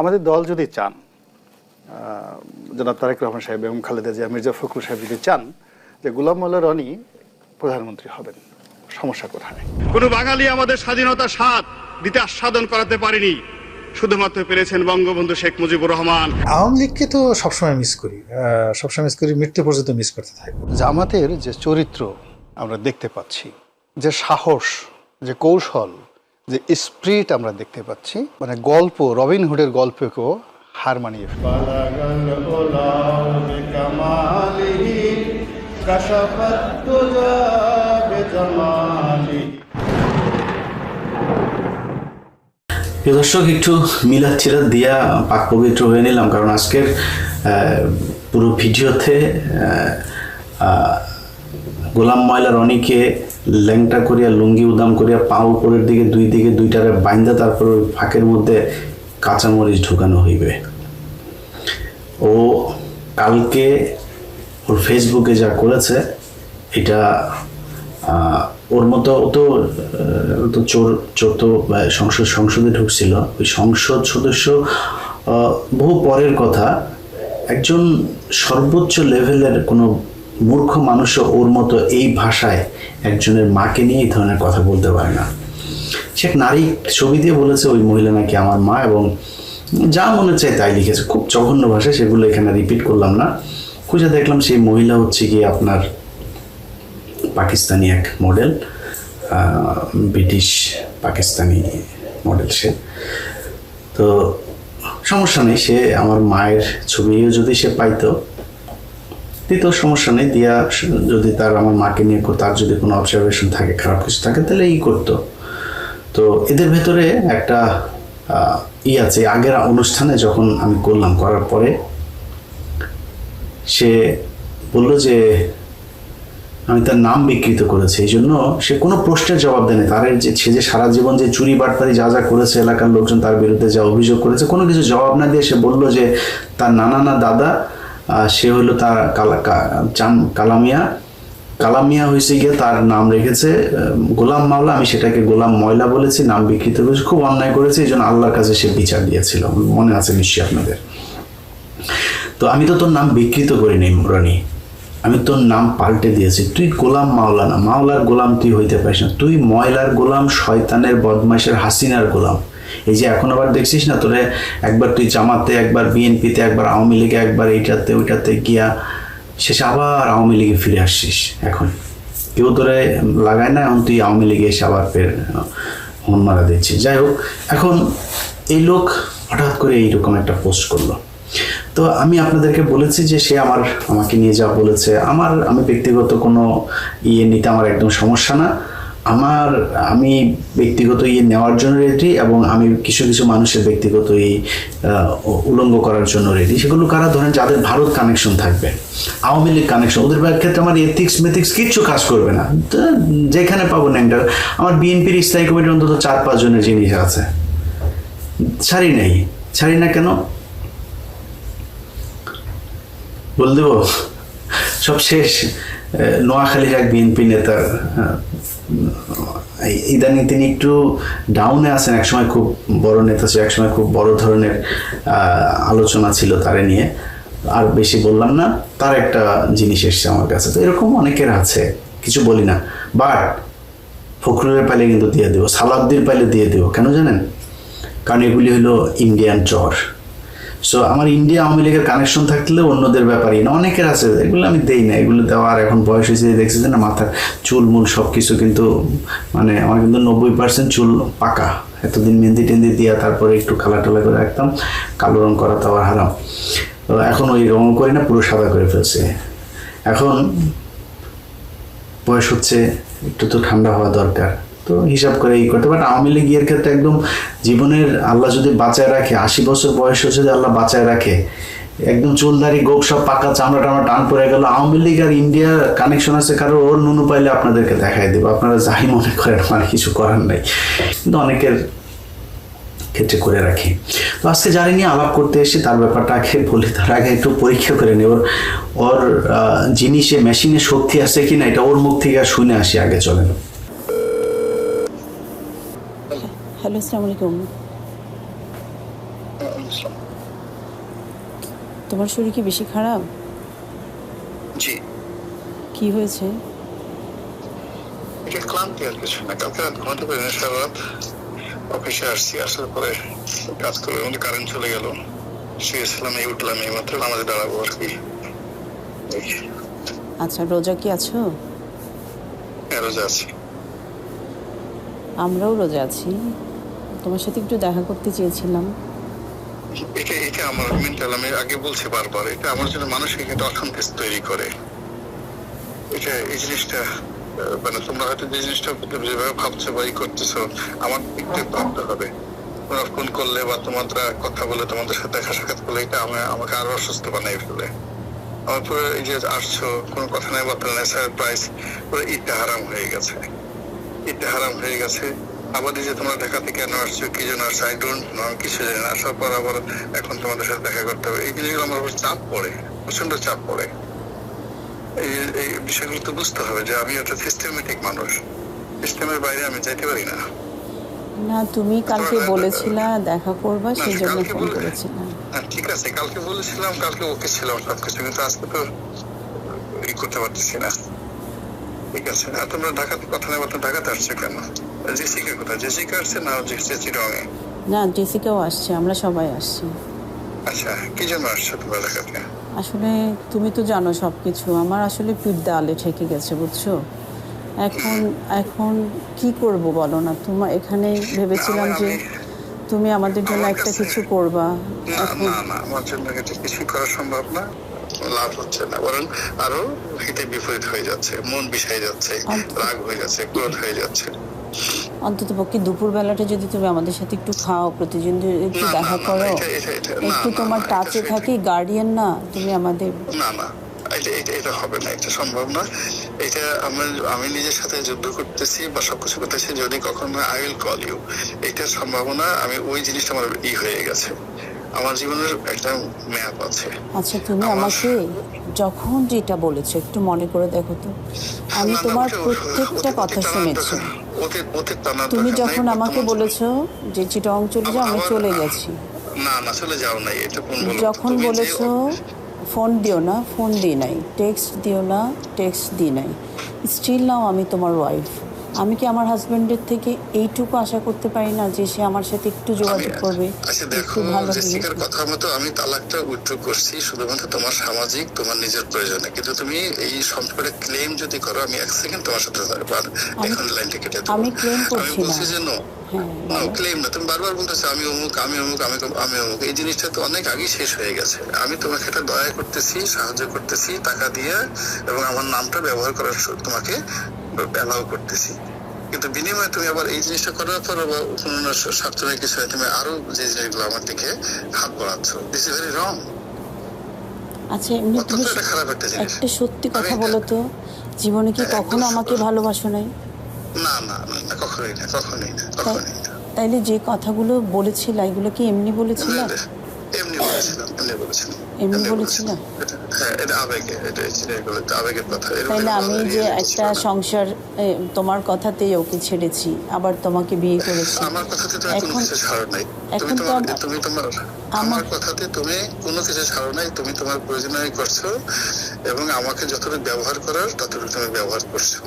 আমাদের দল যদি চান, জনাব তারেক রহমান সাহেব এবং খালেদা জিয়া, মির্জা ফখরুল সাহেব যদি চান যে গোলাম মোল্লা রনি প্রধানমন্ত্রী হবেন, সমস্যা কোথায়? কোনো বাঙালি আমাদের স্বাধীনতার স্বাদ দিতে আস্বাদন করাতে পারেনি, শুধুমাত্র পেরেছেন বঙ্গবন্ধু শেখ মুজিবুর রহমান। আওয়ামী লীগকে তো সবসময় মিস করি, মৃত্যু পর্যন্ত মিস করতে থাকবো। জামাতের যে চরিত্র আমরা দেখতে পাচ্ছি, যে সাহস, যে কৌশল, যে স্পিরিট আমরা দেখতে পাচ্ছি, মানে গল্প, রবিনহুডের গল্পকেও হার মানিয়ে ফেলে। প্রিয় দর্শক, একটু মিলাদ ছিলাদ দিয়া পাক পবিত্র হয়ে নিলাম, কারণ আজকের পুরো ভিডিওতে গোলাম ময়লা রনিকে ল্যাংটা করিয়া লুঙ্গি উদাম করিয়া পা উপরের দিকে দুইটারে বাইন্দা তারপর ওই ফাঁকের মধ্যে কাঁচামরিচ ঢুকানো হইবে। ও কালকে ওর ফেসবুকে যা করেছে, এটা ওর মতো তো চোর তো সংসদে ঢুকছিল, ওই সংসদ সদস্য বহু পরের কথা। একজন সর্বোচ্চ লেভেলের কোনো মূর্খ মানুষও ওর মতো এই ভাষায় একজনের মাকে নিয়ে এই ধরনের কথা বলতে পারে না। সে এক নারী ছবি দিয়ে বলেছে ওই মহিলা নাকি আমার মা, এবং যা মনে চায় তাই লিখেছে, খুব জঘন্য ভাষায়। সেগুলো এখানে রিপিট করলাম না। খুঁজে দেখলাম সেই মহিলা হচ্ছে কি আপনার পাকিস্তানি এক মডেল, ব্রিটিশ পাকিস্তানি মডেল। সে তো সমস্যা নেই, সে আমার মায়ের ছবিও যদি সে পাইতো দিত, সমস্যা নেই। দিয়া যদি তার আমার মাকে নিয়ে তার যদি কোনো অবজারভেশন থাকে, খারাপ কিছু থাকে, তাহলে করতো। তো এদের ভেতরে একটা আছে। আগের অনুষ্ঠানে যখন আমি করার পরে সে বলল যে আমি তার নাম বিকৃত করেছি, এই জন্য সে কোনো প্রশ্নের জবাব দেয়নি। তার সে যে সারা জীবন যে চুরি বাটপারি যা যা করেছে, এলাকার লোকজন তার বিরুদ্ধে যা অভিযোগ করেছে, কোনো কিছু জবাব না দিয়ে সে বলল যে তার নানা দাদা সে হলো তার কালামিয়া হয়েছে গিয়ে তার নাম রেখেছে গোলাম মাওলা, আমি সেটাকে গোলাম ময়লা বলেছি, নাম বিকৃত করেছি, খুব অন্যায় করেছে, এই জন্য আল্লাহর কাছে সে বিচার দিয়েছিল। মনে আছে নিশ্চয়ই আপনাদের। তো আমি তো তোর নাম বিকৃত করিনি রনি, আমি তোর নাম পাল্টে দিয়েছি। তুই গোলাম মাওলা না, মাওলার গোলাম তুই হইতে পারিস না, তুই ময়লার গোলাম, শয়তানের, বদমাইশের, হাসিনার গোলাম। এই যে এখন আবার দেখছিস না, তোরে একবার তুই জামাতে, একবার বিএনপিতে, একবার আওয়ামী লীগে, একবার এইটাতে ওইটাতে গিয়া শেষে আবার আওয়ামী লীগে ফিরে আসছিস। এখন কেউ তোরে লাগায় না, এখন তুই আওয়ামী লীগে এসে আবার ফের হন মারা দিচ্ছিস। যাই হোক, এখন এই লোক হঠাৎ করে এইরকম একটা পোস্ট করলো। তো আমি আপনাদেরকে বলেছি যে সে আমাকে নিয়ে যা বলেছে, আমি ব্যক্তিগত কোনো নিতে আমার একদম সমস্যা না। আমি ব্যক্তিগত নেওয়ার জন্য রেডি, এবং আমি কিছু মানুষের ব্যক্তিগত উলঙ্গ করার জন্য রেডি। সেগুলো কারা? ধরেন যাদের ভারত কানেকশন থাকবে, আওয়ামী লীগ কানেকশন, ওদের ক্ষেত্রে আমার এথিক্স মেথিক্স কিচ্ছু কাজ করবে না। যেখানে পাবো ন্যাংটা, আমার বিএনপির স্থায়ী কমিটির অন্তত 4-5 জনের জিনিস আছে, ছাড়ি না কেন বল দেব। সব শেষ। নোয়াখালীর এক বিএনপি নেতার ইদানিং তিনি একটু ডাউনে আছেন, একসময় খুব বড় নেতা ছিল, একসময় খুব বড় ধরনের আলোচনা ছিল তারে নিয়ে, আর বেশি বললাম না। তার একটা জিনিস এসছে আমার কাছে। তো এরকম অনেকের আছে, কিছু বলি না, বাট ফখরুলের পাইলে কিন্তু দিয়ে দেবো, সালাউদ্দিন পাইলে দিয়ে দেবো। কেন জানেন? কারণ এগুলি হলো ইন্ডিয়ান চর। সো আমার ইন্ডিয়া আওয়ামী লীগের কানেকশন থাকলে অন্যদের ব্যাপারই না, অনেকের আছে, এগুলো আমি দেই না। এগুলো দেওয়ার এখন বয়স হয়েছে, দেখছি না মাথার চুল মূল সব কিছু, কিন্তু মানে আমার কিন্তু 90% চুল পাকা। এতদিন মেহেন্দি টেন্দি দিয়া তারপরে একটু কালা টালা করে রাখতাম, কালো রং করা তো আবার হারাম। তো এখন ওই রং করি না, পুরো সাদা করে ফেলছে। এখন বয়স হচ্ছে, একটু তো ঠান্ডা হওয়া দরকার, তো হিসাব করে করতে। বাট আওয়ামী লীগ ক্ষেত্রে একদম জীবনের আল্লাহ যদি বাঁচায় রাখে, 80 বছর বয়সে যদি আল্লাহ বাঁচায় রাখে, একদম চুলদারি গোপ সব পাকা, চামড়া টামড়া টান পড়ে গেল, আওয়ামী লীগ আর ইন্ডিয়া কানেকশন আছে কারো, ওর নুনু পাইলে আপনাদেরকে দেখাই দেবো। আপনারা যাই মনে করেন, আমার কিছু করার নাই, কিন্তু অনেকের ক্ষেত্রে করে রাখি। তো আজকে যারা নিয়ে আলাপ করতে এসে তার ব্যাপারটা আগে বলি, তার আগে একটু পরীক্ষা করে নিই ওর জিনিসে, মেশিনে শক্তি আছে কিনা, এটা ওর মুখ থেকে শুনে আসি আগে। চলেন। হ্যালো, আসসালামু আলাইকুম। আসলাম। তোমার শরীর কি বেশি খারাপ? জি, কি হয়েছে? এটা ক্লান্তি আর কিছু না। কালকে রাত ঘুমাতে পারিনি, সারা রাত অফিসে আসছি, আসার পরে কাজ করে মধ্যে কারেন্ট চলে গেল, শুয়েছিলাম, এই উঠলাম, এই মাত্র আমাদের দাঁড়াবো আর কি। আচ্ছা, রোজা কি আছো? রোজা আছি। আমরাও রোজা আছি। তোমার সাথে একটু দেখা করতে চেয়েছিলাম। এটা আমার মেন্টাল, আমি আগে বলছি বারবার, এটা আমার জন্য মানসিক একটা অশান্তি তৈরি করে। এই জিনিসটা মানে তোমরা হয়তো যে জিনিসটা যেভাবে ভাবছো বা করতেছো, আমার একটু ভাবতে হবে। তোমরা ফোন করলে বা তোমাদের কথা বলে, তোমাদের সাথে দেখা সাক্ষাৎ করলে, এটা আমাকে আরো অসুস্থ বানাই ফেলে। আমার পুরো এই যে আসছো, কোনো কথা নাই, বার্তা নাই, সারপ্রাইজ, পুরো ঈদটা হারাম হয়ে গেছে। ঈদটা হারাম হয়ে গেছে। আবার এই যে তোমরা ঢাকাতে কেন আসছো, কি জন্য আসছো, আই ডোন্ট নো, কিছু জানি না। আসার পর আবার এখন তোমাদের সাথে দেখা করতে হবে, এই জিনিসগুলো আমার উপর চাপ পড়ে, প্রচন্ড চাপ পড়ে। এই বিষয়গুলো তো বুঝতে হবে যে আমি একটা সিস্টেমেটিক মানুষ, সিস্টেমের বাইরে আমি যাইতে পারি না। না, তুমি কালকে বলেছিলা দেখা করবা, সেই জন্য ফোন করেছিলাম। ঠিক আছে, কালকে বলেছিলাম, কালকে ওকে ছিলাম সবকিছু, কিন্তু আজকে তো করতে পারতেছি না। ঠিক আছে, আর তোমরা ঢাকাতে কথা নেই, ঢাকাতে আসছে কেন? জেসিকা কোথায়? জেসিকা আসছে না চিটংয়ে? না, জেসিকাও আসছে, আমরা সবাই আসছি। আচ্ছা, কি জন্য আসছো তোমরা ঢাকাতে? আসলে তুমি তো জানো সবকিছু, আমার আসলে পিঠ দেয়ালে ঠেকে গেছে, বুঝছো। এখন কি করব বলো না। তোমার এখানে ভেবেছিলাম যে তুমি আমাদের জন্য একটা কিছু করবা। না, আমার জন্য এটা কিছুই করা সম্ভব না, লাভ হচ্ছে না, বরং আরো হিতে বিপরীত হয়ে যাচ্ছে, মন বিষাই যাচ্ছে, রাগ হয়ে যাচ্ছে, ক্রোধ হয়ে যাচ্ছে। অন্তত পক্ষে দুপুর বেলাটা যদি তুমি আমাদের সাথে একটু খাও, প্রতিদিন একটু দেখা করো, একটু তোমার টাচে থাকি, গার্ডিয়ান না তুমি আমাদের। না, এটা হবে না, এটা সম্ভব না। এটা আমি নিজের সাথে যুদ্ধ করতেছি বা সবকিছু করতেছি, যদি কখনো আই উইল কল ইউ, এটার সম্ভাবনা, আমি ওই জিনিসটা আমার হয়ে গেছে, আমার জীবনের একটা ম্যাপ আছে। আচ্ছা, তুমি আমাকে যখন যেটা বলেছো একটু মনে করে দেখো তো, আমি তোমার প্রত্যেকটা কথা শুনেছি। তুমি যখন আমাকে বলেছো যে চিটং চলে যাও, আমি চলে গেছি। না, চলে যাও নাই, এটা কোন বলো? যখন বলেছো ফোন দিও না, ফোন দিই নাই, টেক্সট দিও না, টেক্সট দিই নাই, স্টিল নাও আমি তোমার ওয়াইফ। আমি কি আমার হাজবেন্ডের থেকে এইটুকু আশা করতে পারি না যে সে আমার সাথে একটু যোগাযোগ করবে? আচ্ছা দেখো, জেসিকার কথা মতো আমি তালাকটা উইথড্র করছি শুধুমাত্র তোমার সামাজিক, তোমার নিজের প্রয়োজনে, কিন্তু তুমি এই সম্পর্কে ক্লেম যদি করো, আমি এক সেকেন্ড তোমার সাথে এখন লাইনটা কেটে দেবো। আমি ক্লেম করছি না। বলছি যে ক্লেম না, তুমি বারবার বলতেছো আমি অমুক, আমি অমুক, আমি অমুক। এই জিনিসটা তো অনেক আগেই শেষ হয়ে গেছে। আমি তোমাকে একটা দয়া করতেছি, সাহায্য করতেছি টাকা দিয়ে, এবং আমার নামটা ব্যবহার করার তোমাকে অ্যালাউ করতেছি, কিন্তু বিনিময়ে তুমি আবার এই জিনিসটা করার পর আবার কোনো স্বার্থের কিছু তুমি আরো যে জিনিসগুলো আমার দিকে হাত বাড়াচ্ছ, দিস ইজ ভেরি রং। আচ্ছা, এমনি তুমি একটা সত্যি কথা বলো তো, জীবনে কি কখনো আমাকে ভালোবাসো নাই? না, কখনোই না। তাইলে যে কথাগুলো বলেছিল এগুলো কি এমনি বলেছিল? এমনি বলেছিলাম। হ্যাঁ, এটা আবেগে, আবেগের কথা। তাইলে আমি যে একটা সংসার তোমার কথাতেই ওকে ছেড়েছি, আবার তোমাকে বিয়ে করেছি, আমার কথাতে তুমি কোনো কিছু ছাড়ো নাই। আমার কথাতে তুমি কোনো কিছু ছাড়ো নাই, তুমি তোমার প্রয়োজনীয় করছো, এবং আমাকে যতটুকু ব্যবহার করার ততটুকু তুমি ব্যবহার করছো।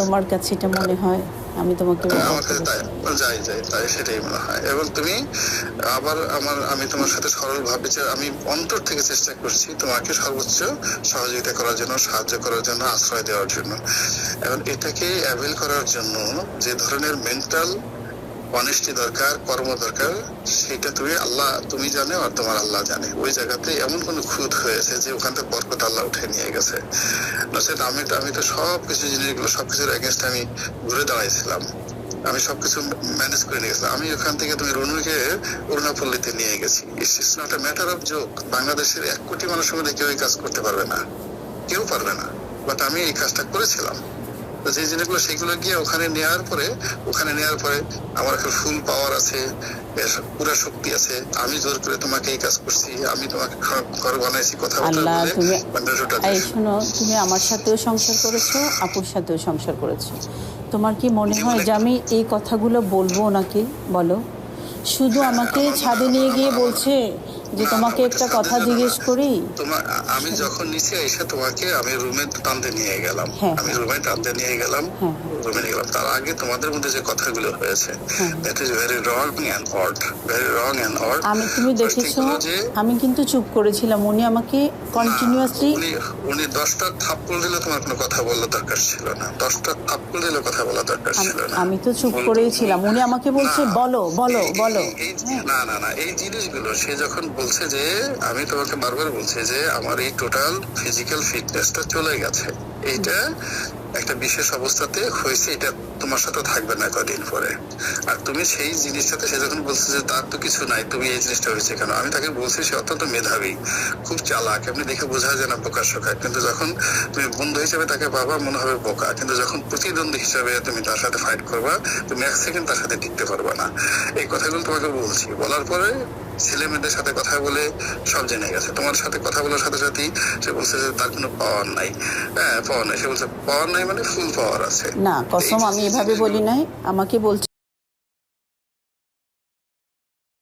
তোমার কাছে এটা মনে হয় আমি তোমাকে তাই সেটাই মনে হয়। এবং তুমি আবার আমি তোমার সাথে সরল ভাবে যে আমি অন্তর থেকে চেষ্টা করছি তোমাকে সর্বোচ্চ সহযোগিতা করার জন্য, সাহায্য করার জন্য, আশ্রয় দেওয়ার জন্য। এবং এটাকে অ্যাভেল করার জন্য যে ধরনের মেন্টাল অনেস্টি দরকার, কর্ম দরকার, সেটা তুমি জানো আর তোমার আল্লাহ জানে। ওই জায়গাতে এমন কোন খুঁত হয়েছে যে ওখান থেকে বরকত আল্লাহ উঠে নিয়ে গেছে। আমি তো সবকিছু জিনিসগুলো, সবকিছুর এগেনস্ট আমি ঘুরে দাঁড়াইছিলাম, আমি সবকিছু ম্যানেজ করে নিয়ে গেছিলাম। আমি ওখান থেকে তুমি রনুকে অরুণাপল্লীতে নিয়ে গেছি। It's not a matter of joke. বাংলাদেশের 1 কোটি মানুষের মধ্যে কেউ এই কাজ করতে পারবে না, কেউ পারবে না, বাট আমি এই কাজটা করেছিলাম। যে জিনিসগুলো সেগুলো গিয়ে ওখানে নেওয়ার পরে আমার একটা ফুল পাওয়ার আছে, পুরো শক্তি আছে। আমি জোর করে তোমাকে এই কাজ করছি, আমি তোমাকে ঘর বানাইছি, কথা বলে। শোনো, তুমি আমার সাথেও সংসার করেছো, আপুর সাথেও সংসার করেছো। তোমার কি মনে হয় যে আমি এই কথাগুলো বলবো নাকি? বলো, শুধু আমাকে ছাদে নিয়ে গিয়ে বলছে যে তোমাকে একটা কথা জিজ্ঞেস করি। তোমার আমি যখন নিচে এসে তোমাকে আমি রুমে টানতে নিয়ে গেলাম, হ্যাঁ। আমি রুমে টানতে নিয়ে গেলাম, হ্যাঁ। রুমে নিয়ে গেলাম। তার আগে তোমাদের মধ্যে যে কথাগুলো হয়েছে, that is very wrong and odd, very wrong and odd. তুমি দেখেছো আমি কিন্তু চুপ করেছিলাম, উনি আমাকে কন্টিনিউয়াসলি উনি 10টা থাপ্পড় দিলে তোমার কোনো কথা বলার দরকার ছিল না, 10টা থাপ্পড় দিলে কথা বলার দরকার ছিল না। আমি তো চুপ করেই ছিলাম, উনি আমাকে বলছে বলো বলো বলো। না না না, এই জিনিসগুলো সে যখন বলছে যে আমি তোমাকে বারবার বলছি যে আমার এই টোটাল ফিজিক্যাল ফিটনেসটা চলে গেছে, এইটা একটা বিশেষ অবস্থাতে হয়েছে, এটা তোমার সাথে থাকবে না কদিন পরে। আর তুমি সেই জিনিসটাতে সে যখন বলছে যে তার তো কিছু নাই, তুমি এই জিনিসটা হয়েছে কেন, আমি তাকে বলছি সে অত্যন্ত মেধাবী, খুব চালাক, এমনি দেখে বোঝা যায় না বোকা শোকা, কিন্তু যখন তুমি বন্ধু হিসেবে তাকে পাবা মনে হবে বোকা, কিন্তু যখন প্রতিদ্বন্দ্বী হিসাবে তুমি তার সাথে ফাইট করবা তুমি এক সেকেন্ড তার সাথে টিকতে পারবা না। এই কথাগুলো তোমাকে বলছি, বলার পরে ছেলে মেয়েদের সাথে কথা বলে সব জেনে গেছে। তোমার সাথে কথা বলার সাথে সাথেই সে বলছে যে তার কোনো পাওয়ার নাই। হ্যাঁ, পাওয়ার নাই, সে বলছে পাওয়ার নাই মানে ফুল পাওয়ার আছে। না কসম আমি এভাবে বলি নাই, আমাকে বলছে